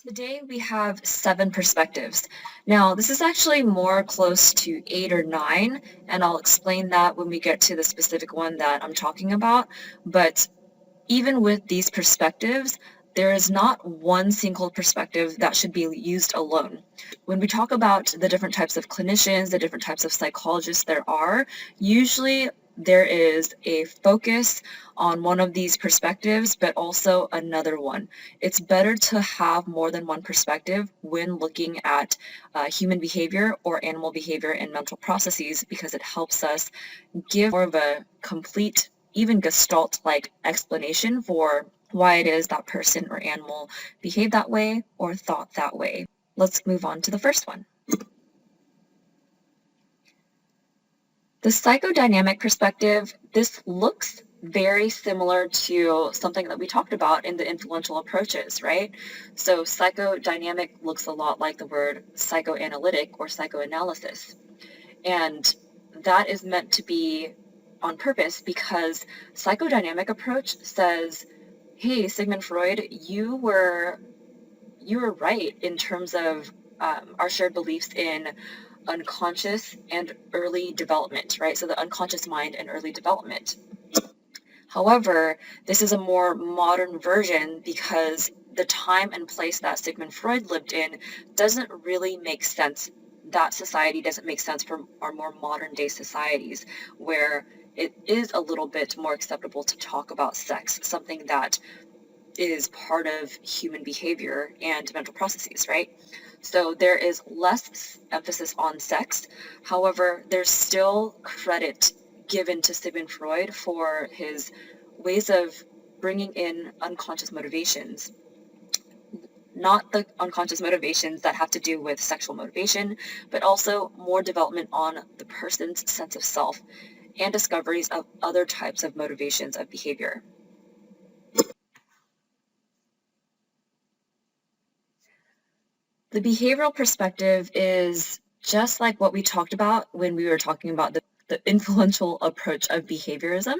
Today we have 7 perspectives. Now, this is actually more close to 8 or 9, and I'll explain that when we get to the specific one that I'm talking about. But even with these perspectives, there is not one single perspective that should be used alone. When we talk about the different types of clinicians, the different types of psychologists there are, usually there is a focus on one of these perspectives, but also another one. It's better to have more than one perspective when looking at human behavior or animal behavior and mental processes because it helps us give more of a complete, even gestalt-like explanation for why it is that person or animal behaved that way or thought that way. Let's move on to the first one. The psychodynamic perspective, this looks very similar to something that we talked about in the influential approaches, right? So psychodynamic looks a lot like the word psychoanalytic or psychoanalysis. And that is meant to be on purpose because psychodynamic approach says, hey, Sigmund Freud, you were right in terms of our shared beliefs in unconscious and early development, right? So the unconscious mind and early development. However, this is a more modern version because the time and place that Sigmund Freud lived in doesn't really make sense. That society doesn't make sense for our more modern day societies where it is a little bit more acceptable to talk about sex, something that is part of human behavior and mental processes, right? So there is less emphasis on sex. However, there's still credit given to Sigmund Freud for his ways of bringing in unconscious motivations. Not the unconscious motivations that have to do with sexual motivation, but also more development on the person's sense of self and discoveries of other types of motivations of behavior. The behavioral perspective is just like what we talked about when we were talking about the influential approach of behaviorism.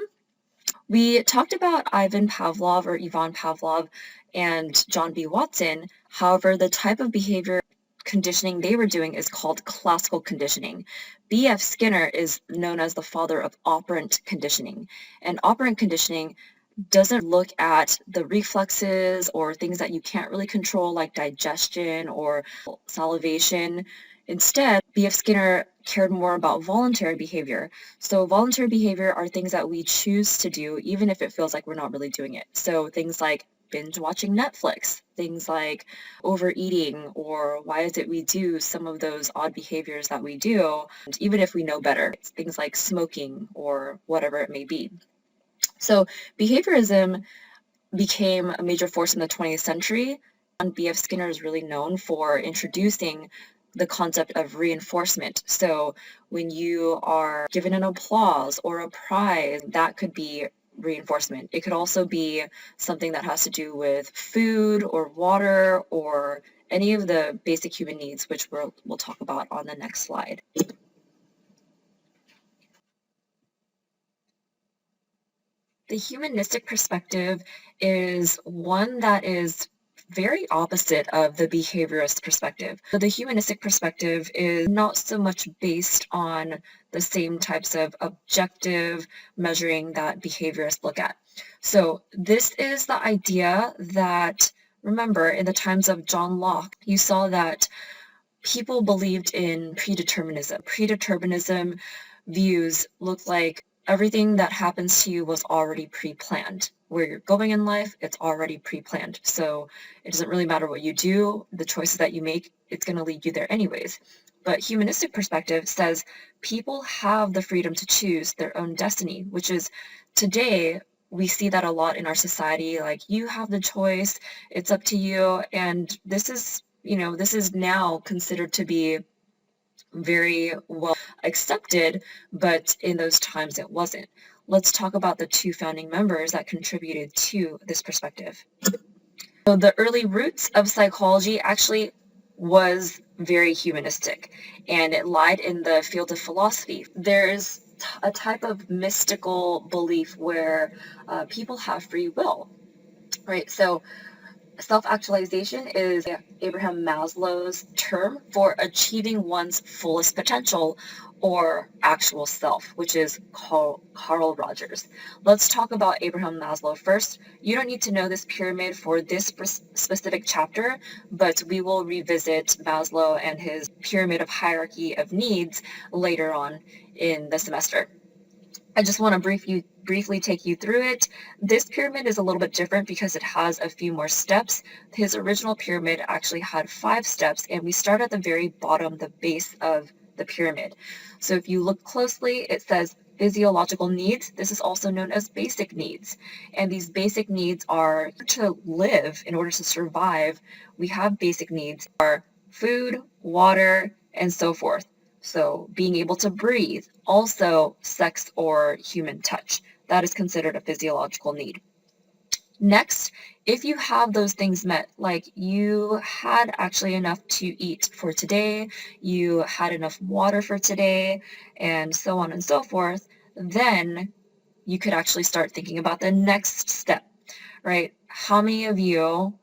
We talked about Ivan Pavlov or Ivan Pavlov and John B. Watson. However, the type of behavior conditioning they were doing is called classical conditioning. B.F. Skinner is known as the father of operant conditioning. And operant conditioning doesn't look at the reflexes or things that you can't really control like digestion or salivation. Instead, B.F. Skinner cared more about voluntary behavior. So voluntary behavior are things that we choose to do even if it feels like we're not really doing it. So things like binge watching Netflix, things like overeating, or why is it we do some of those odd behaviors that we do, even if we know better. Things like smoking or whatever it may be. So behaviorism became a major force in the 20th century, and B.F. Skinner is really known for introducing the concept of reinforcement. So when you are given an applause or a prize, that could be reinforcement. It could also be something that has to do with food or water or any of the basic human needs, which we'll talk about on the next slide. The humanistic perspective is one that is very opposite of the behaviorist perspective. So the humanistic perspective is not so much based on the same types of objective measuring that behaviorists look at. So this is the idea that, remember, in the times of John Locke, you saw that people believed in predeterminism. Predeterminism views look like everything that happens to you was already pre-planned. Where you're going in life, it's already pre-planned. So it doesn't really matter what you do, the choices that you make, it's going to lead you there anyways. But humanistic perspective says people have the freedom to choose their own destiny, which is today we see that a lot in our society, like you have the choice, it's up to you, and this is now considered to be very well accepted, but in those times it wasn't. Let's talk about the 2 founding members that contributed to this perspective. So the early roots of psychology actually was very humanistic, and it lied in the field of philosophy. There's a type of mystical belief where people have free will, right? So Self-actualization is Abraham Maslow's term for achieving one's fullest potential or actual self, which is Carl Rogers. Let's talk about Abraham Maslow first. You don't need to know this pyramid for this specific chapter, but we will revisit Maslow and his pyramid of hierarchy of needs later on in the semester. I just want to briefly take you through it. This pyramid is a little bit different because it has a few more steps. His original pyramid actually had 5 steps, and we start at the very bottom, the base of the pyramid. So if you look closely, it says physiological needs. This is also known as basic needs. And these basic needs are to live in order to survive. We have basic needs are food, water, and so forth. So being able to breathe, also sex or human touch, that is considered a physiological need. Next, if you have those things met, like you had actually enough to eat for today, you had enough water for today, and so on and so forth, then you could actually start thinking about the next step, right? How many of you,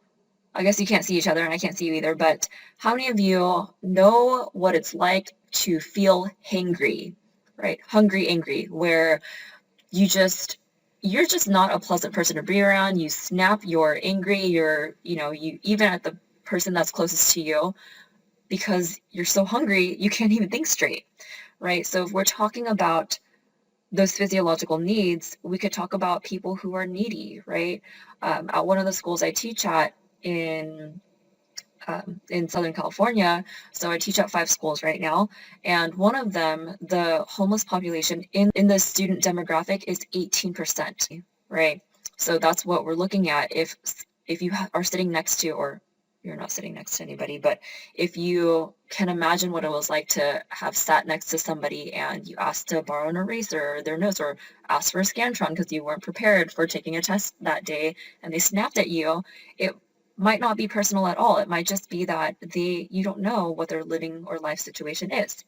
I guess you can't see each other and I can't see you either, but how many of you know what it's like to feel hangry, right? Hungry, angry, where you just, you're just not a pleasant person to be around. You snap, you're angry, you even at the person that's closest to you because you're so hungry, you can't even think straight, right? So if we're talking about those physiological needs, we could talk about people who are needy, right? At one of the schools I teach at in Southern California. So I teach at 5 schools right now. And one of them, the homeless population in the student demographic is 18%, right? So that's what we're looking at. If you are sitting next to, or you're not sitting next to anybody, but if you can imagine what it was like to have sat next to somebody and you asked to borrow an eraser or their notes or asked for a Scantron because you weren't prepared for taking a test that day and they snapped at you, it might not be personal at all. It might just be that you don't know what their living or life situation is.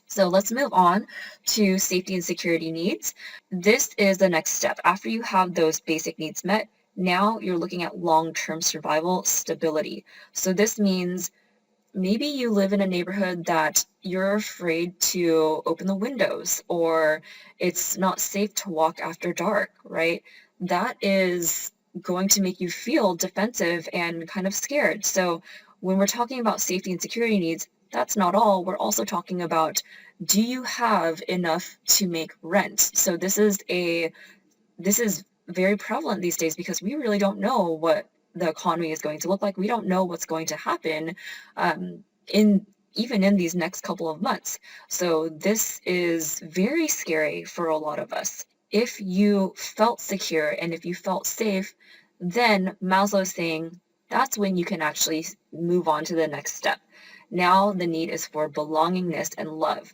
So let's move on to safety and security needs. This is the next step. After you have those basic needs met, now you're looking at long-term survival stability. So this means maybe you live in a neighborhood that you're afraid to open the windows or it's not safe to walk after dark, right? That is going to make you feel defensive and kind of scared. So when we're talking about safety and security needs, that's not all. We're also talking about, do you have enough to make rent? So this is very prevalent these days because we really don't know what the economy is going to look like. We don't know what's going to happen in even in these next couple of months. So this is very scary for a lot of us. If you felt secure and if you felt safe, then Maslow is saying that's when you can actually move on to the next step. Now the need is for belongingness and love.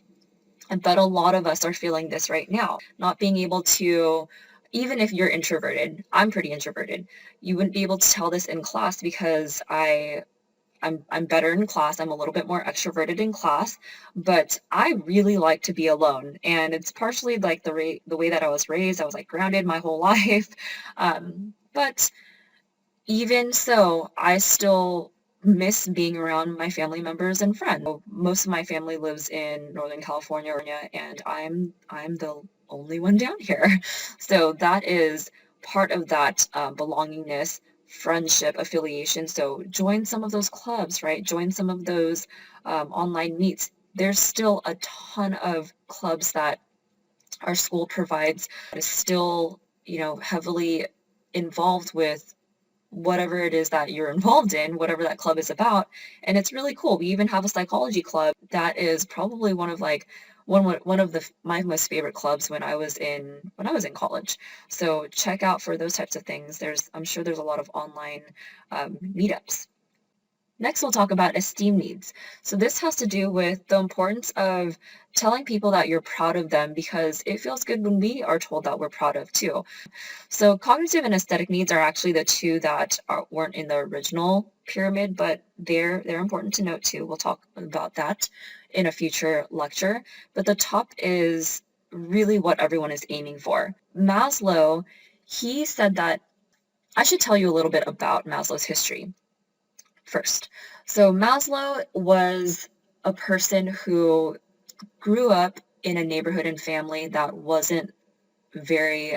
I bet a lot of us are feeling this right now, not being able to, even if you're introverted, I'm pretty introverted, you wouldn't be able to tell this in class because I'm better in class. I'm a little bit more extroverted in class, but I really like to be alone. And it's partially like the way that I was raised. I was like grounded my whole life. But even so, I still miss being around my family members and friends. So most of my family lives in Northern California, and I'm the only one down here. So that is part of that belongingness, friendship, affiliation. So join some of those clubs, right? Join some of those online meets. There's still a ton of clubs that our school provides that is still, heavily involved with whatever it is that you're involved in, whatever that club is about. And it's really cool. We even have a psychology club that is probably one of my most favorite clubs when I was in college. So check out for those types of things. I'm sure there's a lot of online meetups. Next, we'll talk about esteem needs. So this has to do with the importance of telling people that you're proud of them because it feels good when we are told that we're proud of too. So cognitive and aesthetic needs are actually the two that weren't in the original pyramid, but they're important to note too. We'll talk about that in a future lecture. But the top is really what everyone is aiming for. Maslow, he said that I should tell you a little bit about Maslow's history first. So Maslow was a person who grew up in a neighborhood and family that very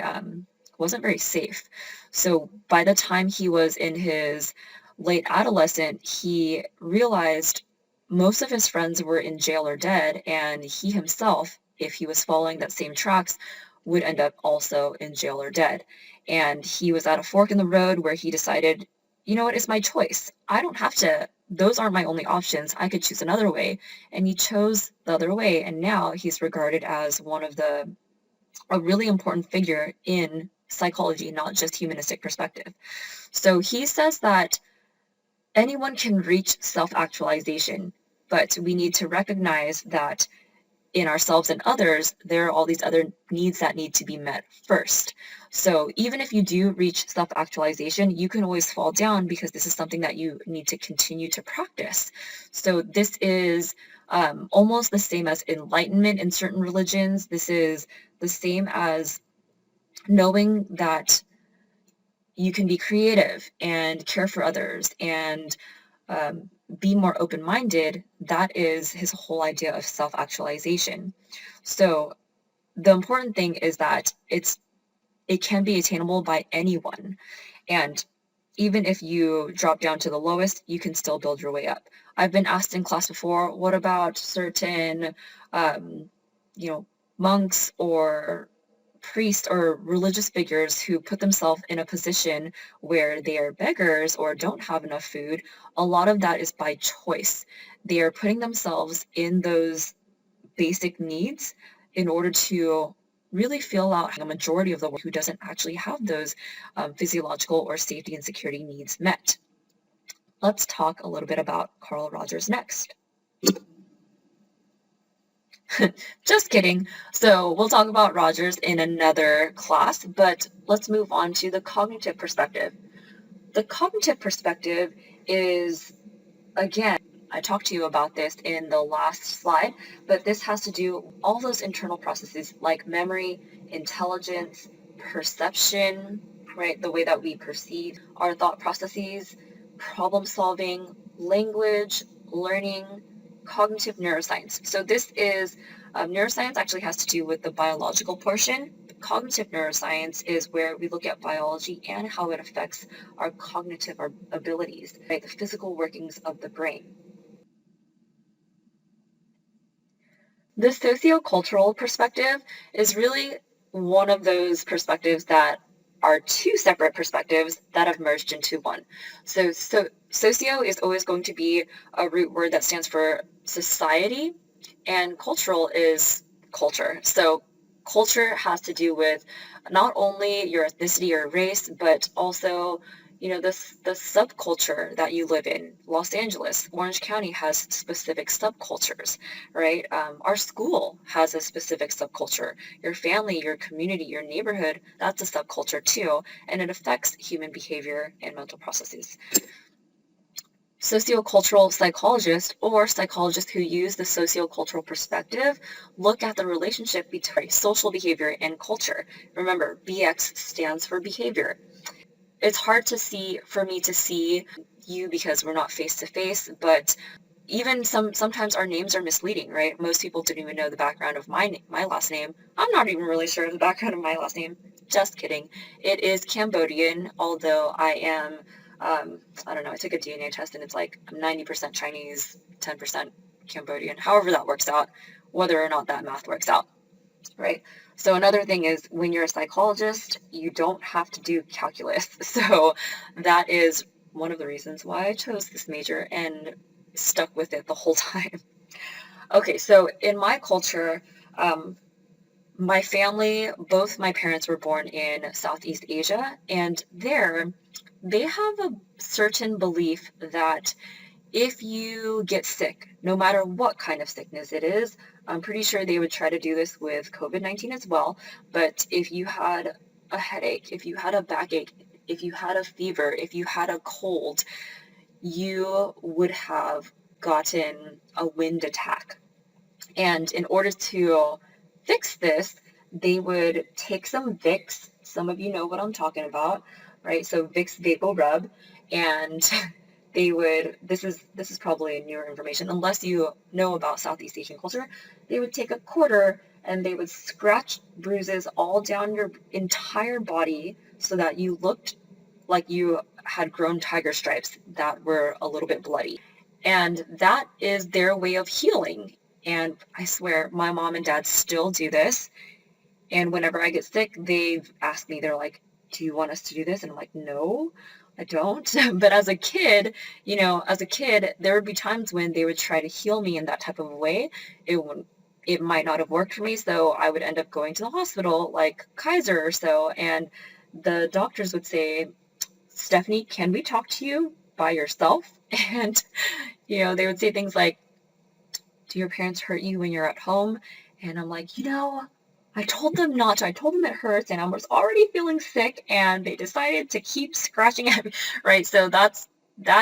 wasn't very safe. So by the time he was in his late adolescent, he realized most of his friends were in jail or dead, and he himself, if he was following that same tracks, would end up also in jail or dead. And he was at a fork in the road where he decided, you know what, it's my choice. I don't have to, those aren't my only options. I could choose another way. And he chose the other way, and now he's regarded as a really important figure in psychology, not just humanistic perspective. So he says that anyone can reach self-actualization, but we need to recognize that in ourselves and others, there are all these other needs that need to be met first. So even if you do reach self-actualization, you can always fall down because this is something that you need to continue to practice. So this is almost the same as enlightenment in certain religions. This is the same as knowing that you can be creative and care for others and um, be more open-minded. That is his whole idea of self-actualization. So the important thing is that it can be attainable by anyone. And even if you drop down to the lowest, you can still build your way up. I've been asked in class before, what about certain, um, monks or priests or religious figures who put themselves in a position where they are beggars or don't have enough food? A lot of that is by choice. They are putting themselves in those basic needs in order to really fill out a majority of the world who doesn't actually have those physiological or safety and security needs met. Let's talk a little bit about Carl Rogers next. Just kidding. So we'll talk about Rogers in another class, but let's move on to the cognitive perspective. The cognitive perspective is, again, I talked to you about this in the last slide, but this has to do with all those internal processes like memory, intelligence, perception, right? The way that we perceive our thought processes, problem solving, language, learning, cognitive neuroscience. So this is neuroscience actually has to do with the biological portion. Cognitive neuroscience is where we look at biology and how it affects our cognitive abilities, right? The physical workings of the brain. The sociocultural perspective is really one of those perspectives that are two separate perspectives that have merged into one. So socio is always going to be a root word that stands for society, and cultural is culture. So culture has to do with not only your ethnicity or race, but also, the subculture that you live in. Los Angeles, Orange County has specific subcultures, right? Our school has a specific subculture. Your family, your community, your neighborhood, that's a subculture too, and it affects human behavior and mental processes. Sociocultural psychologists or psychologists who use the sociocultural perspective look at the relationship between social behavior and culture. Remember, BX stands for behavior. It's hard for me to see you because we're not face to face, but even sometimes our names are misleading, right? Most people didn't even know the background of my last name. I'm not even really sure of the background of my last name. Just kidding. It is Cambodian, although I am, I don't know, I took a DNA test and it's like I'm 90% Chinese, 10% Cambodian. However that works out, whether or not that math works out, right? So another thing is when you're a psychologist, you don't have to do calculus. So that is one of the reasons why I chose this major and stuck with it the whole time. Okay, so in my culture, my family, both my parents were born in Southeast Asia, and there they have a certain belief that if you get sick, no matter what kind of sickness it is, I'm pretty sure they would try to do this with COVID-19 as well, but if you had a headache, if you had a backache, if you had a fever, if you had a cold, you would have gotten a wind attack. And in order to fix this, they would take some Vicks, Some of you know what I'm talking about, right? So Vicks Vapo Rub, and this is probably newer information, unless you know about Southeast Asian culture. They would take a quarter and they would scratch bruises all down your entire body so that you looked like you had grown tiger stripes that were a little bit bloody. And that is their way of healing. And I swear, my mom and dad still do this. And whenever I get sick, they've asked me, they're like, do you want us to do this? And I'm like, no, I don't. But as a kid, there would be times when they would try to heal me in that type of a way. It might not have worked for me. So I would end up going to the hospital like Kaiser or so. And the doctors would say, Stephanie, can we talk to you by yourself? And, they would say things like, do your parents hurt you when you're at home? And I'm like, I told them not to. I told them it hurts, and I was already feeling sick, and they decided to keep scratching at me, right? So that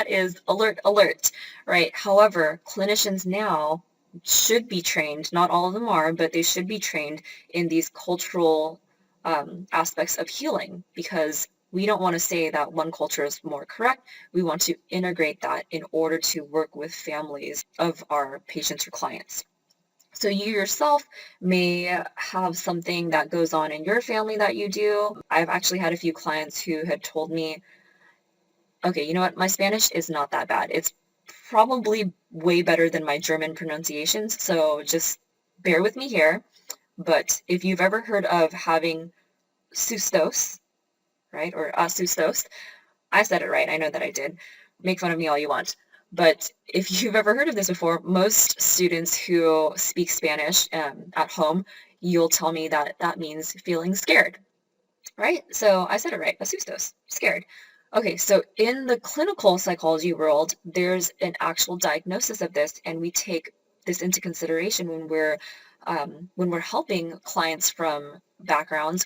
is alert, right? However, clinicians now should be trained, not all of them are, but they should be trained in these cultural aspects of healing, because we don't want to say that one culture is more correct. We want to integrate that in order to work with families of our patients or clients. So you yourself may have something that goes on in your family that you do. I've actually had a few clients who had told me, okay, you know what? My Spanish is not that bad. It's probably way better than my German pronunciations. So just bear with me here. But if you've ever heard of having sustos, right? Or asustos, I said it right. I know that I did. Make fun of me all you want. But if you've ever heard of this before, most students who speak Spanish at home, you'll tell me that that means feeling scared, right? So I said it right, asustos, scared. Okay, so in the clinical psychology world, there's an actual diagnosis of this, and we take this into consideration when we're helping clients from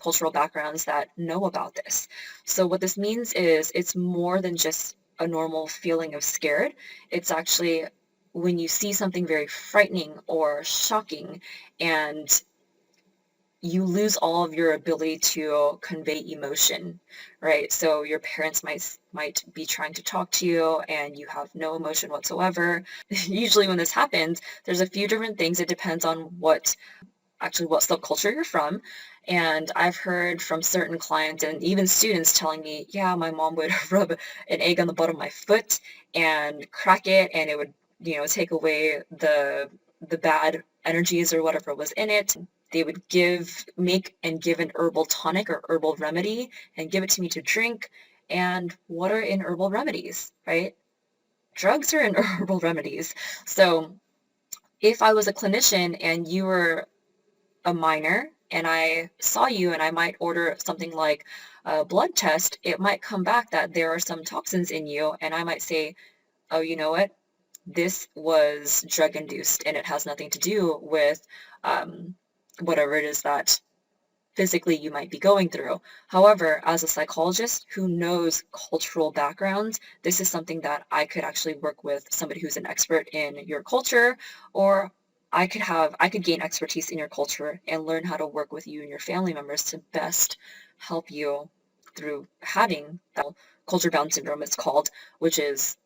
cultural backgrounds that know about this. So what this means is it's more than just a normal feeling of scared. It's actually when you see something very frightening or shocking, and you lose all of your ability to convey emotion, right? So your parents might be trying to talk to you and you have no emotion whatsoever. Usually when this happens, there's a few different things. It depends on what subculture you're from. And I've heard from certain clients and even students telling me, yeah, my mom would rub an egg on the bottom of my foot and crack it, and it would, take away the bad energies or whatever was in it. They would make and give an herbal tonic or herbal remedy and give it to me to drink. And what are in herbal remedies, right? Drugs are in herbal remedies. So if I was a clinician and you were a minor and I saw you and I might order something like a blood test, it might come back that there are some toxins in you, and I might say, oh, you know what? This was drug induced and it has nothing to do with whatever it is that physically you might be going through. However, as a psychologist who knows cultural backgrounds, this is something that I could actually work with somebody who's an expert in your culture, or I could gain expertise in your culture and learn how to work with you and your family members to best help you through having that culture bound syndrome, it's called, which is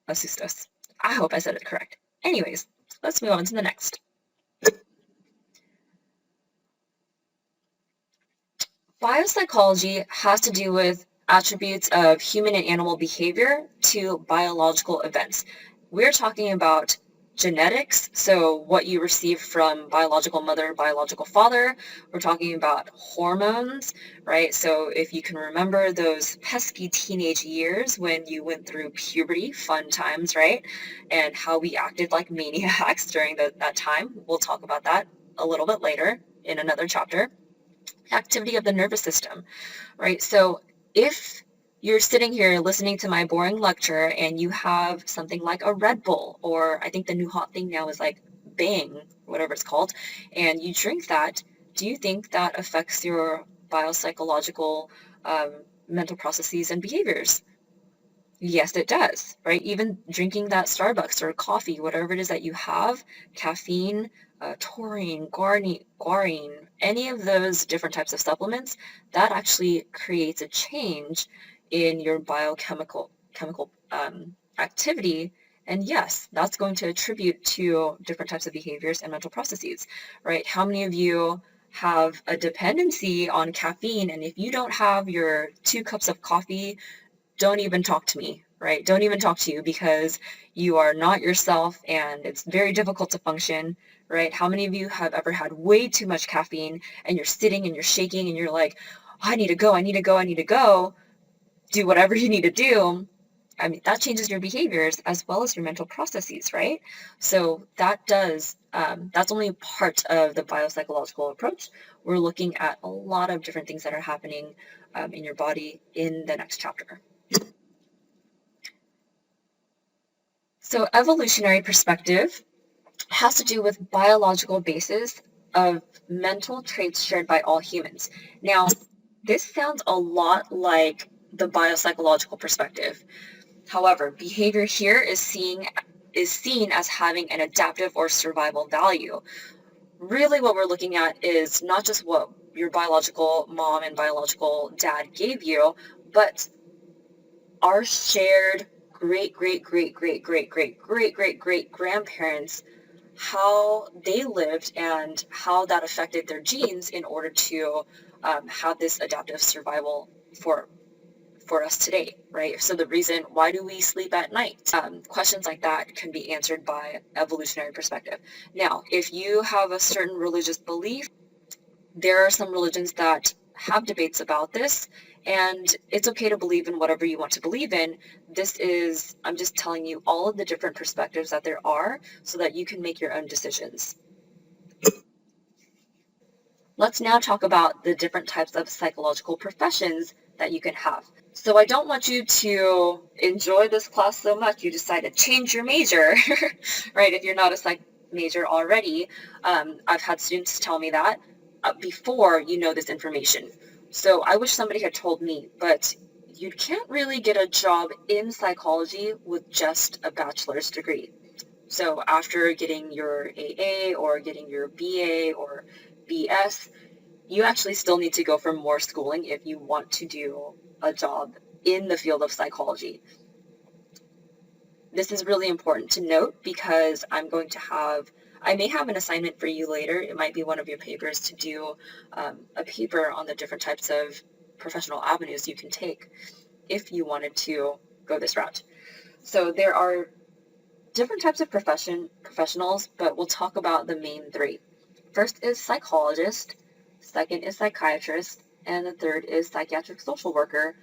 a cystis. I hope I said it correct. Anyways, let's move on to the next. Biopsychology has to do with attributes of human and animal behavior to biological events. We're talking about genetics, so what you receive from biological mother, biological father. We're talking about hormones, right? So if you can remember those pesky teenage years when you went through puberty, fun times, right? And how we acted like maniacs during that time. We'll talk about that a little bit later in another chapter. Activity of the nervous system, right? So if you're sitting here listening to my boring lecture and you have something like a Red Bull, or I think the new hot thing now is like Bang, whatever it's called, and you drink that, do you think that affects your biopsychological mental processes and behaviors? Yes, it does, right? Even drinking that Starbucks or coffee, whatever it is that you have, caffeine, taurine, guarine, any of those different types of supplements, that actually creates a change in your chemical activity. And yes, that's going to attribute to different types of behaviors and mental processes, right? How many of you have a dependency on caffeine? And if you don't have your 2 cups of coffee, don't even talk to me, right? Don't even talk to you because you are not yourself and it's very difficult to function, right? How many of you have ever had way too much caffeine and you're sitting and you're shaking and you're like, I need to go, I need to go, I need to go, do whatever you need to do. I mean, that changes your behaviors as well as your mental processes, right? So that's only part of the biopsychological approach. We're looking at a lot of different things that are happening in your body in the next chapter. So evolutionary perspective has to do with biological basis of mental traits shared by all humans. Now, this sounds a lot like the biopsychological perspective. However, behavior here is seen as having an adaptive or survival value. Really what we're looking at is not just what your biological mom and biological dad gave you, but our shared great great great great great great great great great grandparents, how they lived and how that affected their genes in order to have this adaptive survival for for us today, right? So the reason why do we sleep at night? Questions like that can be answered by evolutionary perspective. Now, if you have a certain religious belief, there are some religions that have debates about this, and it's okay to believe in whatever you want to believe in. I'm just telling you all of the different perspectives that there are so that you can make your own decisions. Let's now talk about the different types of psychological professions that you can have. So I don't want you to enjoy this class so much you decide to change your major, right? If you're not a psych major already. I've had students tell me that before you know this information. So I wish somebody had told me, but you can't really get a job in psychology with just a bachelor's degree. So after getting your AA or getting your BA or BS, you actually still need to go for more schooling if you want to do a job in the field of psychology. This is really important to note because I may have an assignment for you later. It might be one of your papers to do a paper on the different types of professional avenues you can take if you wanted to go this route. So there are different types of professionals, but we'll talk about the main three. First is psychologist, second is psychiatrist, and the third is psychiatric social worker.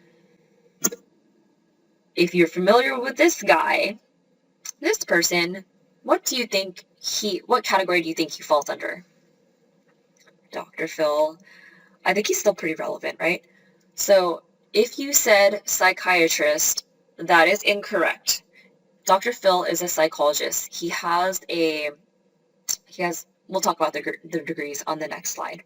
If you're familiar with this person, what category do you think he falls under? Dr. Phil. I think he's still pretty relevant, right? So if you said psychiatrist, that is incorrect. Dr. Phil is a psychologist. We'll talk about the degrees on the next slide.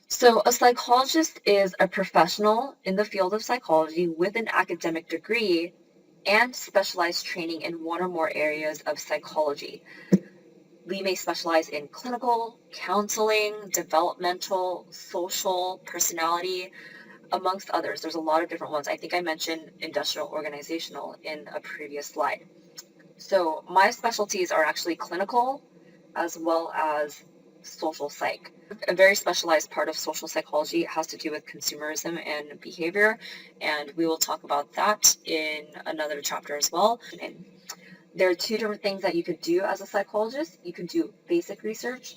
So a psychologist is a professional in the field of psychology with an academic degree and specialized training in one or more areas of psychology. We may specialize in clinical, counseling, developmental, social, personality, amongst others. There's a lot of different ones. I think I mentioned industrial organizational in a previous slide. So my specialties are actually clinical as well as social psych. A very specialized part of social psychology has to do with consumerism and behavior, and we will talk about that in another chapter as well. And there are two different things that you could do as a psychologist. You can do basic research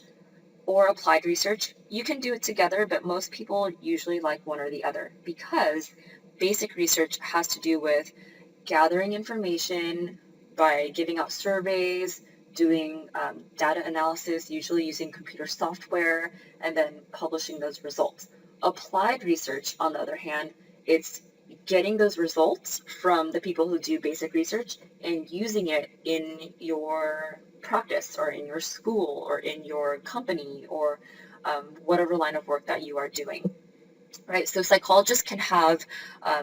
or applied research. You can do it together, but most people usually like one or the other because basic research has to do with gathering information by giving out surveys, doing data analysis, usually using computer software, and then publishing those results. Applied research, on the other hand, it's getting those results from the people who do basic research and using it in your practice or in your school or in your company or whatever line of work that you are doing. right? So psychologists can have,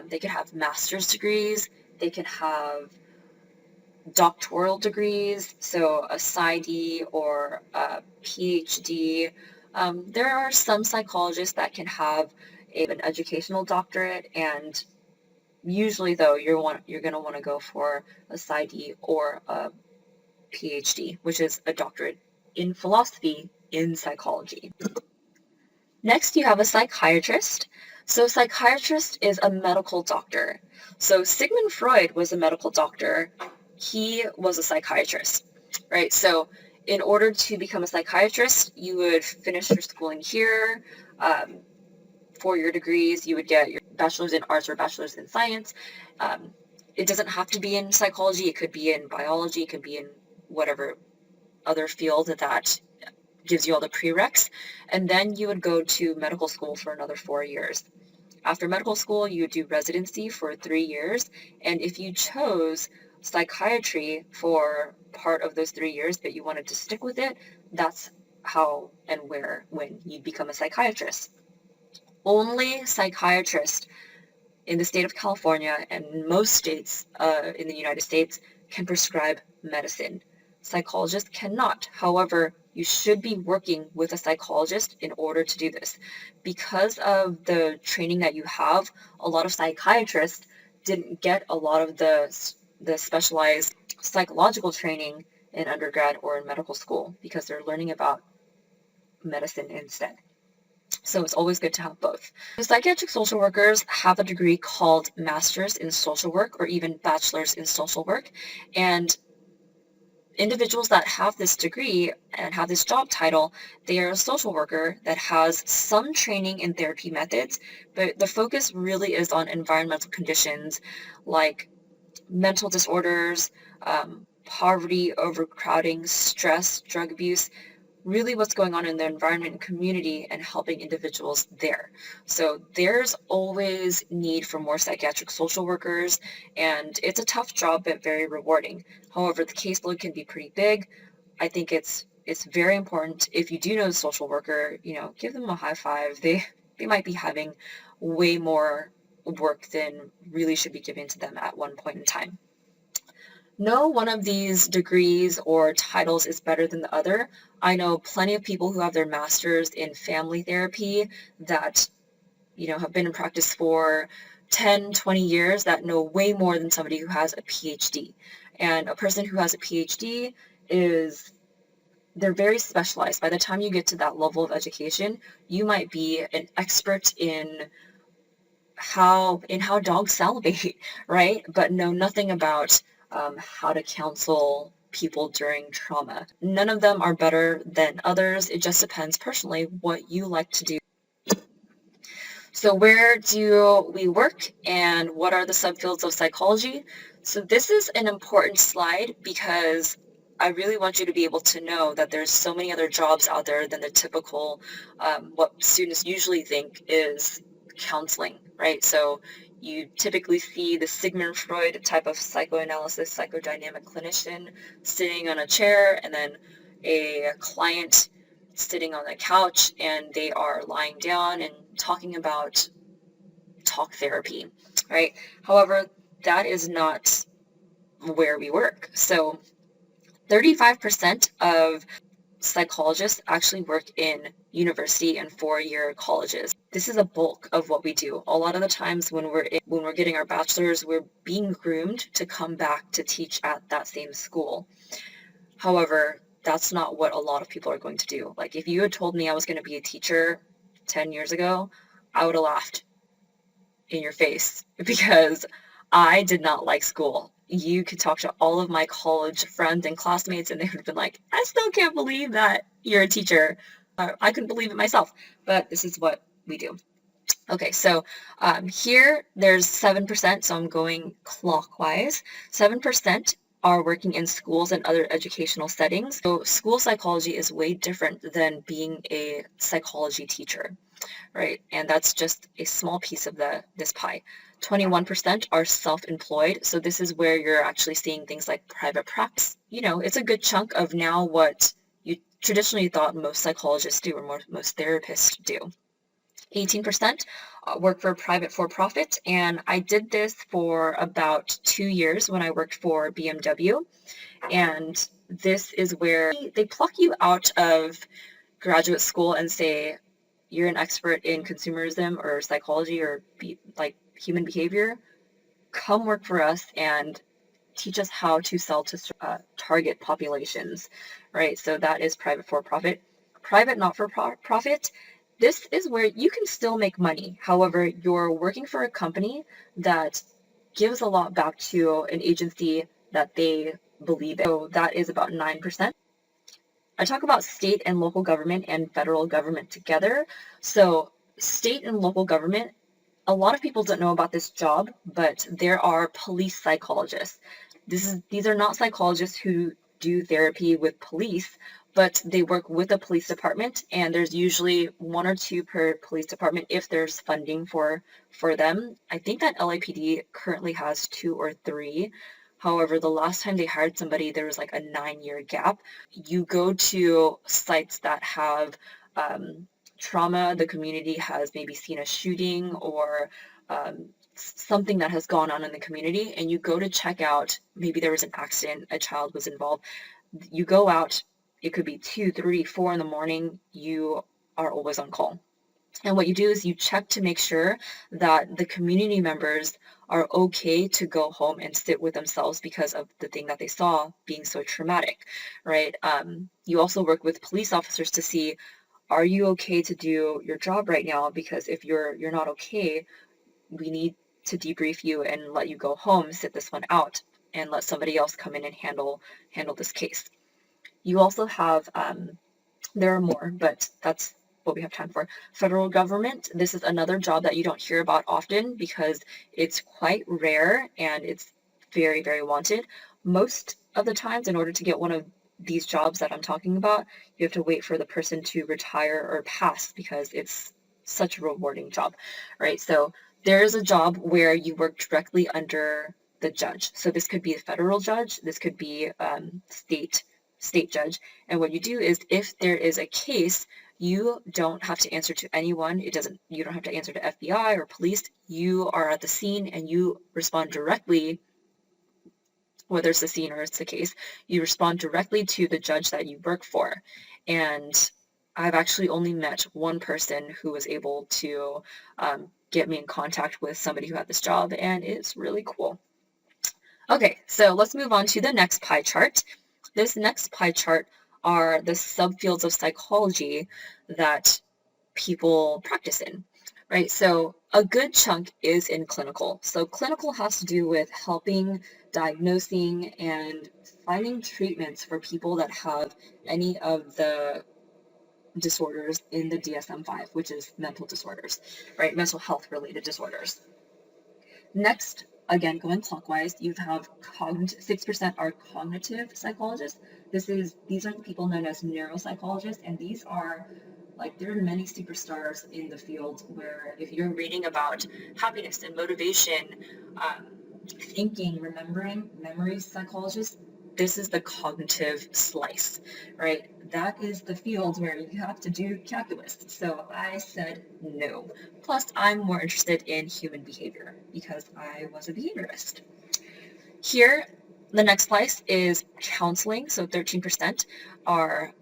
they can have master's degrees, they can have doctoral degrees, so a PsyD or a PhD. There are some psychologists that can have an educational doctorate, and usually though you're going to want to go for a PsyD or a PhD, which is a doctorate in philosophy in psychology. Next, you have a psychiatrist. So psychiatrist is a medical doctor. So Sigmund Freud was a medical doctor. He was a psychiatrist, right? So in order to become a psychiatrist, you would finish your schooling here. Um, for your degrees, you would get your bachelor's in arts or bachelor's in science. Um, it doesn't have to be in psychology. It could be in biology. It could be in whatever other field that gives you all the prereqs, and then you would go to medical school for another 4 years. After medical school, you would do residency for 3 years, and if you chose psychiatry for part of those 3 years, but you wanted to stick with it, that's how and where, when you become a psychiatrist. Only psychiatrists in the state of California and most states in the United States can prescribe medicine. Psychologists cannot. However, you should be working with a psychologist in order to do this. Because of the training that you have, a lot of psychiatrists didn't get a lot of the specialized psychological training in undergrad or in medical school because they're learning about medicine instead. So it's always good to have both. The psychiatric social workers have a degree called Masters in Social Work or even Bachelors in Social Work. And individuals that have this degree and have this job title, they are a social worker that has some training in therapy methods, but the focus really is on environmental conditions like mental disorders, poverty, overcrowding, stress, drug abuse, really what's going on in the environment and community and helping individuals there. So there's always need for more psychiatric social workers, and it's a tough job but very rewarding. However, the caseload can be pretty big. I think it's very important. If you do know the social worker, give them a high five. They might be having way more work than really should be given to them at one point in time. No one of these degrees or titles is better than the other. I know plenty of people who have their masters in family therapy that, have been in practice for 10, 20 years that know way more than somebody who has a PhD. And a person who has a PhD they're very specialized. By the time you get to that level of education, you might be an expert in how dogs salivate, right? But know nothing about how to counsel people during trauma. None of them are better than others. It just depends personally what you like to do. So where do we work and what are the subfields of psychology? So this is an important slide because I really want you to be able to know that there's so many other jobs out there than the typical, what students usually think is counseling, right? So you typically see the Sigmund Freud type of psychoanalysis, psychodynamic clinician sitting on a chair and then a client sitting on a couch and they are lying down and talking about talk therapy, right? However, that is not where we work. So 35% of psychologists actually work in university and four-year colleges. This is a bulk of what we do. A lot of the times when we're getting our bachelor's, we're being groomed to come back to teach at that same school. However, that's not what a lot of people are going to do. Like if you had told me I was going to be a teacher 10 years ago, I would have laughed in your face because I did not like school. You could talk to all of my college friends and classmates and they would have been like, I still can't believe that you're a teacher. I couldn't believe it myself, but this is what we do. Okay, so here there's 7%, so I'm going clockwise. 7% are working in schools and other educational settings. So school psychology is way different than being a psychology teacher, right? And that's just a small piece of this pie. 21% are self-employed, so this is where you're actually seeing things like private practice. It's a good chunk of now what you traditionally thought most psychologists do or most therapists do. 18% work for private for-profit, and I did this for about 2 years when I worked for BMW. And this is where they pluck you out of graduate school and say, you're an expert in consumerism or psychology or like human behavior. Come work for us and teach us how to sell to target populations, right? So that is private for-profit. Private not-for-profit, this is where you can still make money. However, you're working for a company that gives a lot back to an agency that they believe in. So that is about 9%. I talk about state and local government and federal government together. So state and local government, a lot of people don't know about this job, but there are police psychologists. These are not psychologists who do therapy with police, but they work with a police department, and there's usually one or two per police department if there's funding for them. I think that LAPD currently has two or three. However, the last time they hired somebody, there was like a 9-year gap. You go to sites that have trauma, the community has maybe seen a shooting or something that has gone on in the community, and you go to check out, maybe there was an accident, a child was involved. You go out, it could be 2, 3, 4 in the morning, you are always on call. And what you do is you check to make sure that the community members are okay to go home and sit with themselves because of the thing that they saw being so traumatic, right? You also work with police officers to see, are you okay to do your job right now? Because if you're not okay, we need to debrief you and let you go home, sit this one out, and let somebody else come in and handle this case. You also have there are more, but that's what we have time for. Federal government. This is another job that you don't hear about often because it's quite rare and it's very, very wanted. Most of the times, in order to get one of these jobs that I'm talking about, you have to wait for the person to retire or pass because it's such a rewarding job, right? So there is a job where you work directly under the judge. So this could be a federal judge, this could be state judge. And what you do is if there is a case, you don't have to answer to anyone. You don't have to answer to FBI or police. You are at the scene and you respond directly, whether it's the scene or it's the case, you respond directly to the judge that you work for. And I've actually only met one person who was able to get me in contact with somebody who had this job, and it's really cool. Okay, so let's move on to the next pie chart. This next pie chart are the subfields of psychology that people practice in, right? So a good chunk is in clinical. So clinical has to do with helping, diagnosing, and finding treatments for people that have any of the disorders in the DSM-5, which is mental disorders, right? Mental health related disorders. Next, again, going clockwise, you have 6% are cognitive psychologists. These are the people known as neuropsychologists, and these are like there are many superstars in the field where if you're reading about happiness and motivation, thinking, remembering, memory psychologists, this is the cognitive slice, right? That is the field where you have to do calculus. So I said no. Plus, I'm more interested in human behavior because I was a behaviorist. Here, the next slice is counseling. So 13% are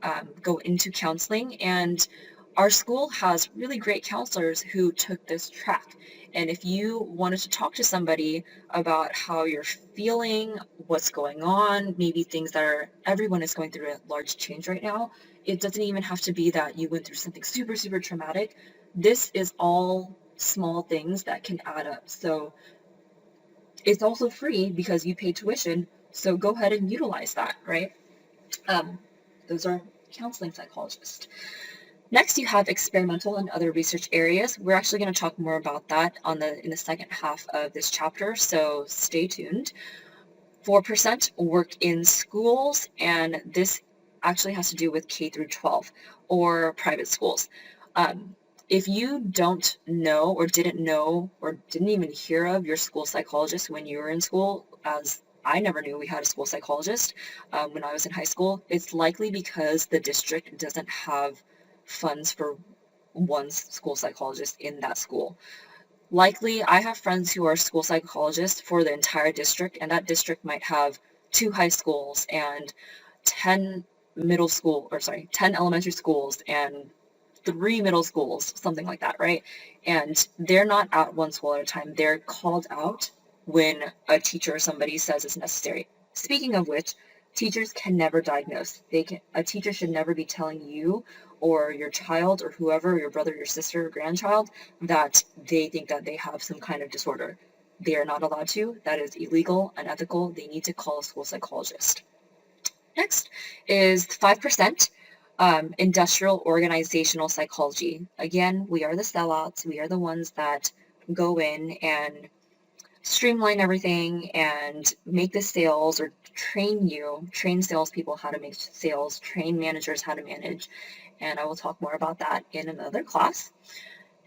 go into counseling, and our school has really great counselors who took this track. And if you wanted to talk to somebody about how you're feeling, what's going on, maybe things that everyone is going through a large change right now, it doesn't even have to be that you went through something super, super traumatic. This is all small things that can add up. So it's also free because you pay tuition. So go ahead and utilize that, right? Um, those are counseling psychologists. Next, you have experimental and other research areas. We're actually going to talk more about that in the second half of this chapter, so stay tuned. 4% work in schools, and this actually has to do with K through 12 or private schools. If you don't know or didn't know or didn't even hear of your school psychologist when you were in school, as I never knew we had a school psychologist when I was in high school, it's likely because the district doesn't have funds for one school psychologist in that school. Likely, I have friends who are school psychologists for the entire district, and that district might have 2 high schools and 10 10 elementary schools and 3 middle schools, something like that, right? And they're not at one school at a time. They're called out when a teacher or somebody says it's necessary. Speaking of which, teachers can never diagnose. A teacher should never be telling you or your child or whoever, your brother, your sister, or grandchild, that they think that they have some kind of disorder. They are not allowed to. That is illegal, unethical. They need to call a school psychologist. Next is 5%, industrial organizational psychology. Again, we are the sellouts. We are the ones that go in and streamline everything and make the sales, or train salespeople how to make sales, train managers how to manage. And I will talk more about that in another class.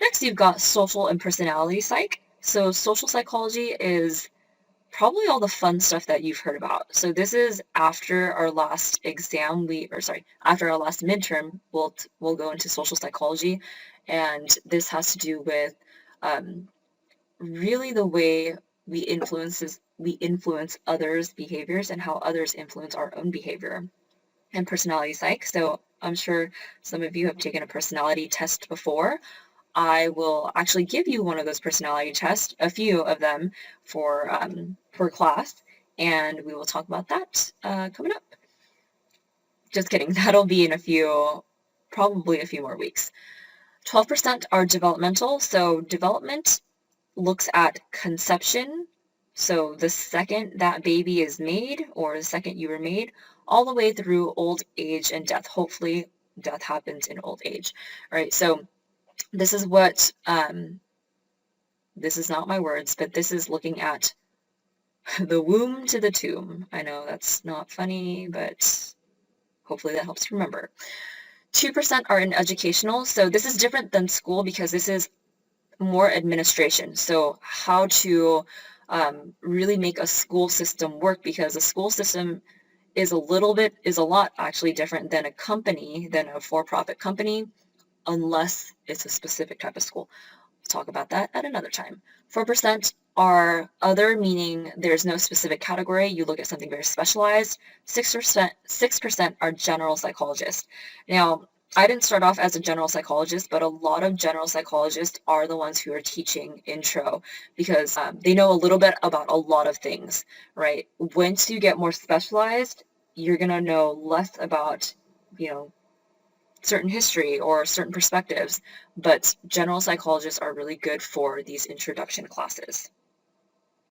Next, you've got social and personality psych. So social psychology is probably all the fun stuff that you've heard about. So this is after our last after our last midterm, we'll go into social psychology, and this has to do with um, really the way we influence others' behaviors and how others influence our own behavior. And personality psych. So I'm sure some of you have taken a personality test before. I will actually give you one of those personality tests, a few of them for class, and we will talk about that coming up. Just kidding. That'll be in probably a few more weeks. 12% are developmental. So development looks at conception. So the second that baby is made, or the second you were made, all the way through old age and death. Hopefully, death happens in old age. All right. So this is what this is not my words, but this is looking at the womb to the tomb. I know that's not funny, but hopefully that helps remember. 2% are in educational. So this is different than school because this is more administration. So how to really make a school system work, because a school system is a lot actually different than a for-profit company, unless it's a specific type of school. Talk about that at another time. 4% are other, meaning there's no specific category. You look at something very specialized. 6% are general psychologists. Now, I didn't start off as a general psychologist, but a lot of general psychologists are the ones who are teaching intro, because they know a little bit about a lot of things, right? Once you get more specialized, you're going to know less about, you know, certain history or certain perspectives, but general psychologists are really good for these introduction classes.